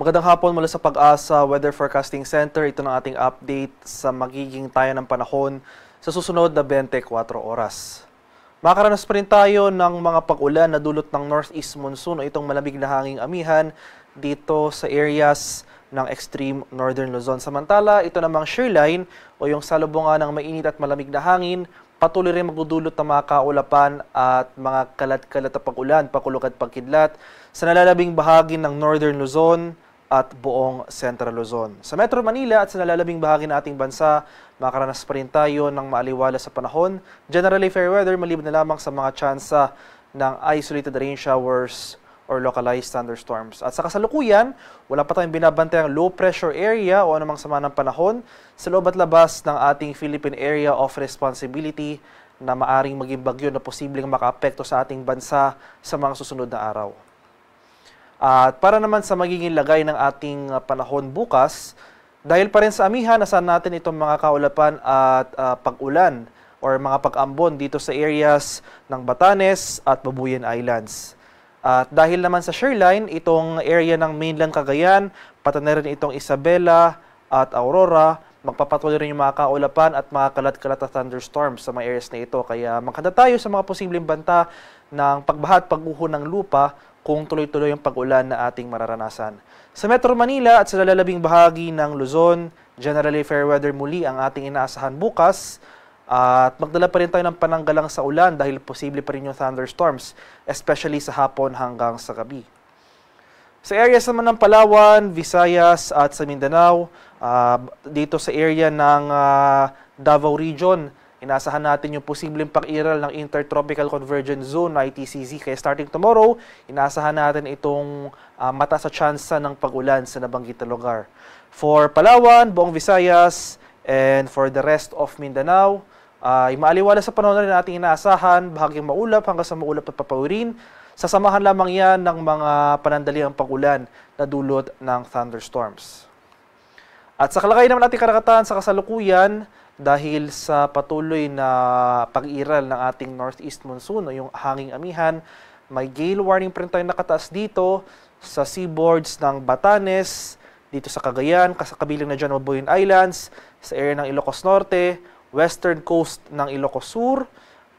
Magandang hapon mula sa Pag-asa Weather Forecasting Center. Ito na ating update sa magiging tayo ng panahon sa susunod na 24 oras. Makakaranas pa rin tayo ng mga pag-ulan na dulot ng northeast monsoon o itong malamig na hanging amihan dito sa areas ng extreme northern Luzon. Samantala, ito namang shearline o yung salubungan ng mainit at malamig na hangin, patuloy rin magdudulot ng mga kaulapan at mga kalat-kalat na pag-ulan, pakulog at pagkidlat sa nalalabing bahagi ng northern Luzon at buong Central Luzon. Sa Metro Manila at sa nalalabing bahagi ng ating bansa, makakaranas pa rin tayo ng maaliwala sa panahon. Generally fair weather, maliban na lamang sa mga tsansa ng isolated rain showers or localized thunderstorms. At sa kasalukuyan, wala pa tayong binabantayang low pressure area o anumang sama ng panahon sa loob at labas ng ating Philippine Area of Responsibility na maaring maging bagyo na posibleng makaapekto sa ating bansa sa mga susunod na araw. At para naman sa magiging lagay ng ating panahon bukas, dahil pa rin sa amihan, asahan natin itong mga kaulapan at pag-ulan or mga pag-ambon dito sa areas ng Batanes at Babuyan Islands. At dahil naman sa shoreline, itong area ng mainland Cagayan, pati na rin itong Isabela at Aurora, magpapatuloy rin yung mga kaulapan at mga kalat-kalat na thunderstorms sa mga areas na ito. Kaya maghanda tayo sa mga posibleng banta ng pagbaha at pagguho ng lupa kung tuloy-tuloy ang pag-ulan na ating mararanasan. Sa Metro Manila at sa nalalabing bahagi ng Luzon, generally fair weather muli ang ating inaasahan bukas. At magdala pa rin tayo ng pananggalang sa ulan dahil posible pa rin yung thunderstorms, especially sa hapon hanggang sa gabi. Sa areas naman ng Palawan, Visayas at sa Mindanao, dito sa area ng Davao Region, inaasahan natin yung posibleng pag-iral ng Intertropical Convergence Zone, ITCZ. Kaya starting tomorrow, inaasahan natin itong mataas sa tsansa ng pag-ulan sa nabanggit na lugar. For Palawan, buong Visayas, and for the rest of Mindanao, maaliwala sa panahon rin natin inaasahan, bahagyang maulap hanggang sa maulap at papawirin. Sasamahan lamang yan ng mga panandaliang pag-ulan na dulot ng thunderstorms. At sa kalagayan naman natin karagatan sa kasalukuyan, dahil sa patuloy na pag-iral ng ating northeast monsoon o yung hanging amihan, may gale warning pa rin tayo nakataas dito sa seaboards ng Batanes, dito sa Cagayan, kasakabilang na dyan Babuyan Islands, sa area ng Ilocos Norte, western coast ng Ilocos Sur,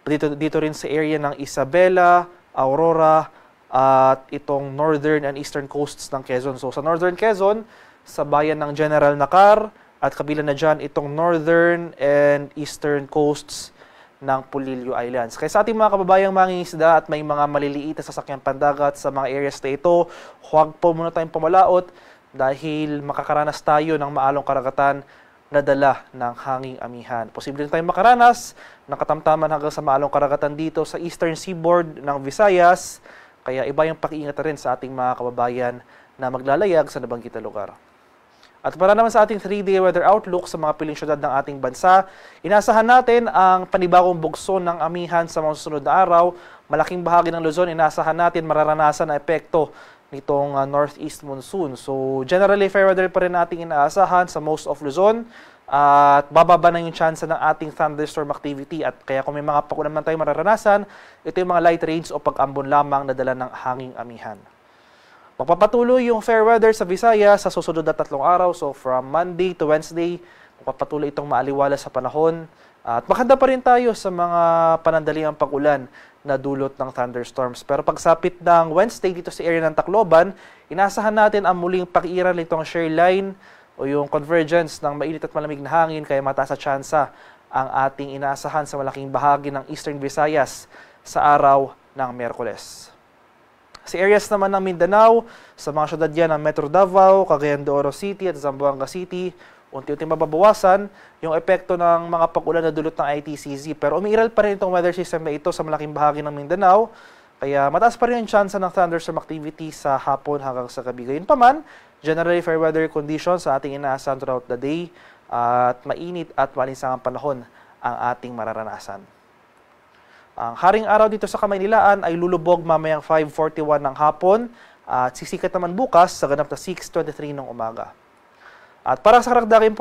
dito rin sa area ng Isabela, Aurora, at itong northern and eastern coasts ng Quezon. So sa northern Quezon, sa bayan ng General Nakar, at kabilang na dyan itong northern and eastern coasts ng Polillo Islands. Kaya sa ating mga kababayang mangingisda at may mga maliliit na sasakyang pandagat sa mga areas na ito, huwag po muna tayong pumalaot dahil makakaranas tayo ng maalong karagatan na dala ng hanging amihan. Posible rin tayong makaranas ng katamtaman hanggang sa maalong karagatan dito sa eastern seaboard ng Visayas. Kaya iba yung pag-iingat rin sa ating mga kababayan na maglalayag sa nabanggit na lugar. At para naman sa ating 3-day weather outlook sa mga piling syudad ng ating bansa, inasahan natin ang panibagong bugso ng amihan sa mga susunod na araw. Malaking bahagi ng Luzon, inasahan natin mararanasan na epekto nitong northeast monsoon. So generally fair weather pa rin nating inaasahan sa most of Luzon at bababa na yung chance ng ating thunderstorm activity. At kaya kung may mga pag-ulan man tayo mararanasan, ito yung mga light rains o pag-ambon lamang na dala ng hanging amihan. Magpapatuloy yung fair weather sa Visayas sa susunod na 3 araw. So from Monday to Wednesday, magpapatuloy itong maaliwala sa panahon. At maghanda pa rin tayo sa mga panandaliang pag-ulan na dulot ng thunderstorms. Pero pagsapit ng Wednesday dito sa area ng Tacloban, inaasahan natin ang muling pag-iral nitong shoreline o yung convergence ng mainit at malamig na hangin, kaya mataas sa tsansa ang ating inaasahan sa malaking bahagi ng Eastern Visayas sa araw ng Miyerkules. Sa areas naman ng Mindanao, sa mga syudad yan ng Metro Davao, Cagayan de Oro City at Zamboanga City, unti-unti mababawasan yung epekto ng mga pag-ulan na dulot ng ITCZ. Pero umiiral pa rin itong weather system na ito sa malaking bahagi ng Mindanao, kaya mataas pa rin yung chance ng thunderstorm activity sa hapon hanggang sa gabi. Gayunpaman, generally fair weather conditions sa ating inaasahan throughout the day at mainit at malinsangang panahon ang ating mararanasan. Ang haring araw dito sa Kamaynilaan ay lulubog mamayang 5:41 ng hapon at sisikat naman bukas sa ganap na 6:23 ng umaga. At para sa karagdagang